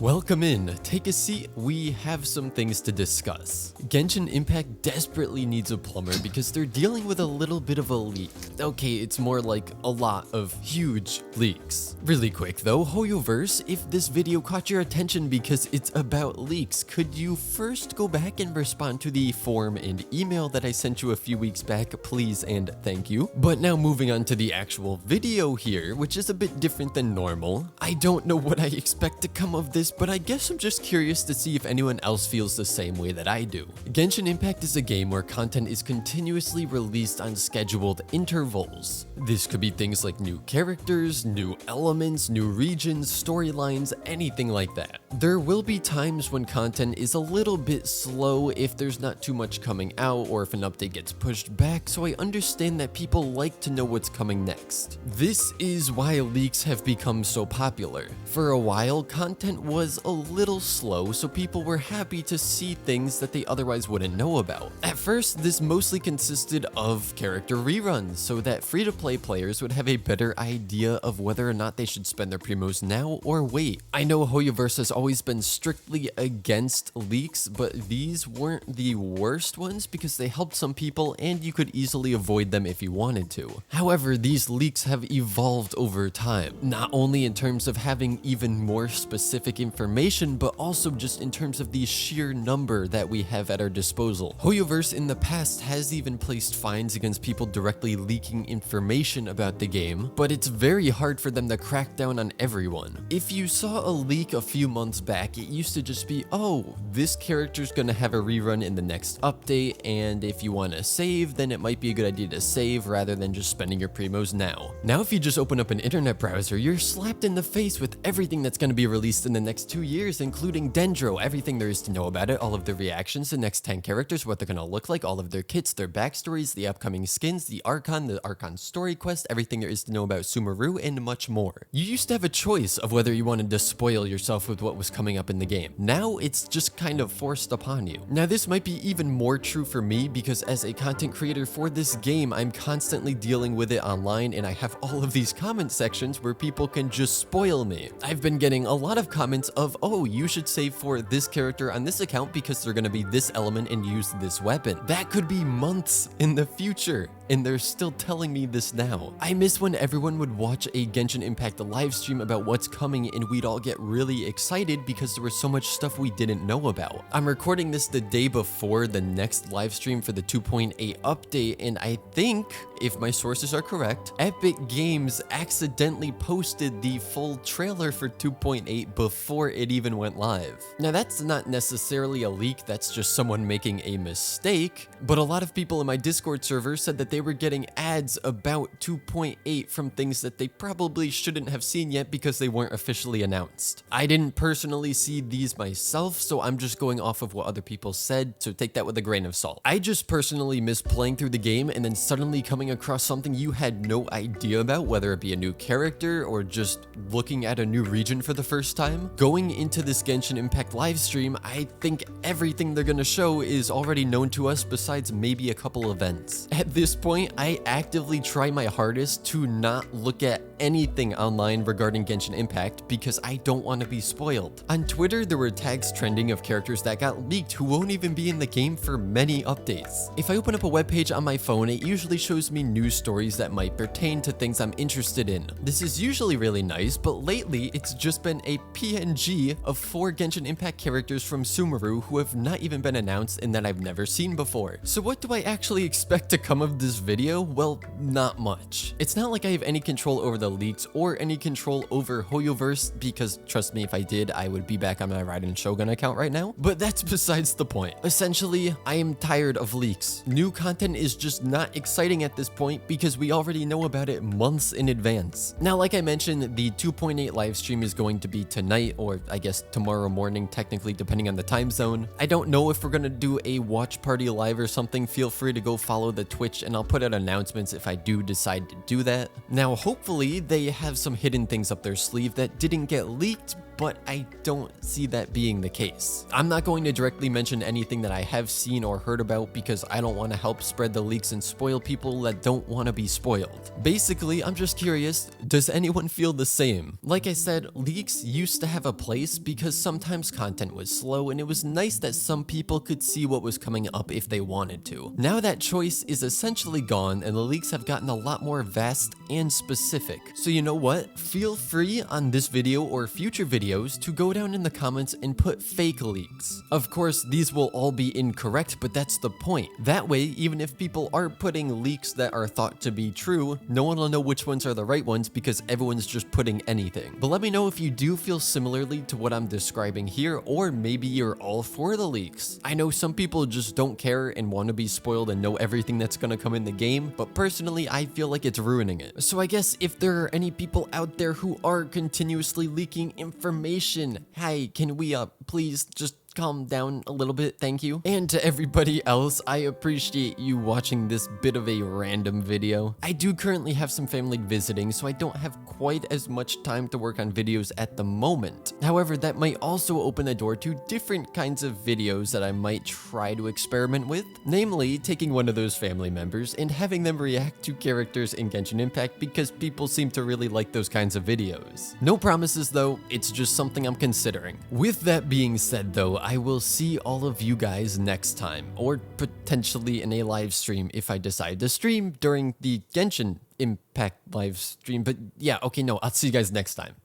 Welcome in, take a seat, we have some things to discuss. Genshin Impact desperately needs a plumber because they're dealing with a little bit of a leak. Okay, it's more like a lot of huge leaks. Really quick though, Hoyoverse, if this video caught your attention because it's about leaks, could you first go back and respond to the form and email that I sent you a few weeks back, please and thank you. But now moving on to the actual video here, which is a bit different than normal. I don't know what I expect to come of this, but I guess I'm just curious to see if anyone else feels the same way that I do. Genshin Impact is a game where content is continuously released on scheduled intervals. This could be things like new characters, new elements, new regions, storylines, anything like that. There will be times when content is a little bit slow if there's not too much coming out or if an update gets pushed back, so I understand that people like to know what's coming next. This is why leaks have become so popular. For a while, content was a little slow, so people were happy to see things that they otherwise wouldn't know about. At first, this mostly consisted of character reruns, so that free-to-play players would have a better idea of whether or not they should spend their primos now or wait. I know Hoyoverse has always been strictly against leaks, but these weren't the worst ones because they helped some people and you could easily avoid them if you wanted to. However, these leaks have evolved over time, not only in terms of having even more specific information, but also just in terms of the sheer number that we have at our disposal. Hoyoverse in the past has even placed fines against people directly leaking information about the game, but it's very hard for them to crack down on everyone. If you saw a leak a few months back, it used to just be, oh, this character's gonna have a rerun in the next update, and if you want to save, then it might be a good idea to save rather than just spending your primos now. Now if you just open up an internet browser, you're slapped in the face with everything that's going to be released in the next 2 years, including Dendro, everything there is to know about it, all of the reactions, the next 10 characters, what they're going to look like, all of their kits, their backstories, the upcoming skins, the archon story quest, everything there is to know about Sumeru, and much more. You used to have a choice of whether you wanted to spoil yourself with what was coming up in the game. Now it's just kind of forced upon you. Now this might be even more true for me because as a content creator for this game, I'm constantly dealing with it online and I have all of these comment sections where people can just spoil me. I've been getting a lot of comments of, oh, you should save for this character on this account because they're gonna be this element and use this weapon. That could be months in the future, and they're still telling me this now. I miss when everyone would watch a Genshin Impact live stream about what's coming and we'd all get really excited because there was so much stuff we didn't know about. I'm recording this the day before the next live stream for the 2.8 update, and I think, if my sources are correct, Epic Games accidentally posted the full trailer for 2.8 before it even went live. Now that's not necessarily a leak, that's just someone making a mistake, but a lot of people in my Discord server said that they were getting ads about 2.8 from things that they probably shouldn't have seen yet because they weren't officially announced. I didn't personally see these myself, so I'm just going off of what other people said, so take that with a grain of salt. I just personally miss playing through the game and then suddenly coming across something you had no idea about, whether it be a new character or just looking at a new region for the first time. Going into this Genshin Impact live stream, I think everything they're gonna show is already known to us besides maybe a couple events. At this point, I actively try my hardest to not look at anything online regarding Genshin Impact because I don't want to be spoiled. On Twitter, there were tags trending of characters that got leaked who won't even be in the game for many updates. If I open up a webpage on my phone, it usually shows me news stories that might pertain to things I'm interested in. This is usually really nice, but lately it's just been a PNG of 4 Genshin Impact characters from Sumeru who have not even been announced and that I've never seen before. So what do I actually expect to come of this video? Well, not much. It's not like I have any control over the leaks or any control over Hoyoverse because trust me, if I did, I would be back on my Raiden Shogun account right now. But that's besides the point. Essentially, I am tired of leaks. New content is just not exciting at this point because we already know about it months in advance. Now, like I mentioned, the 2.8 live stream is going to be tonight, or I guess tomorrow morning, technically, depending on the time zone. I don't know if we're gonna do a watch party live or something. Feel free to go follow the Twitch and I'll put out announcements if I do decide to do that. Now, hopefully, Clearly, they have some hidden things up their sleeve that didn't get leaked, but I don't see that being the case. I'm not going to directly mention anything that I have seen or heard about because I don't want to help spread the leaks and spoil people that don't want to be spoiled. Basically, I'm just curious, does anyone feel the same? Like I said, leaks used to have a place because sometimes content was slow and it was nice that some people could see what was coming up if they wanted to. Now that choice is essentially gone and the leaks have gotten a lot more vast and specific. So you know what? Feel free on this video or future videos to go down in the comments and put fake leaks. Of course, these will all be incorrect, but that's the point. That way, even if people are putting leaks that are thought to be true, no one will know which ones are the right ones because everyone's just putting anything. But let me know if you do feel similarly to what I'm describing here, or maybe you're all for the leaks. I know some people just don't care and want to be spoiled and know everything that's gonna come in the game, but personally, I feel like it's ruining it. So I guess if there are any people out there who are continuously leaking information, hey, can we please just calm down a little bit, thank you. And to everybody else, I appreciate you watching this bit of a random video. I do currently have some family visiting, so I don't have quite as much time to work on videos at the moment. However, that might also open the door to different kinds of videos that I might try to experiment with, namely taking one of those family members and having them react to characters in Genshin Impact because people seem to really like those kinds of videos. No promises though, it's just something I'm considering. With that being said though, I will see all of you guys next time, or potentially in a live stream if I decide to stream during the Genshin Impact live stream. But yeah, okay, no, I'll see you guys next time.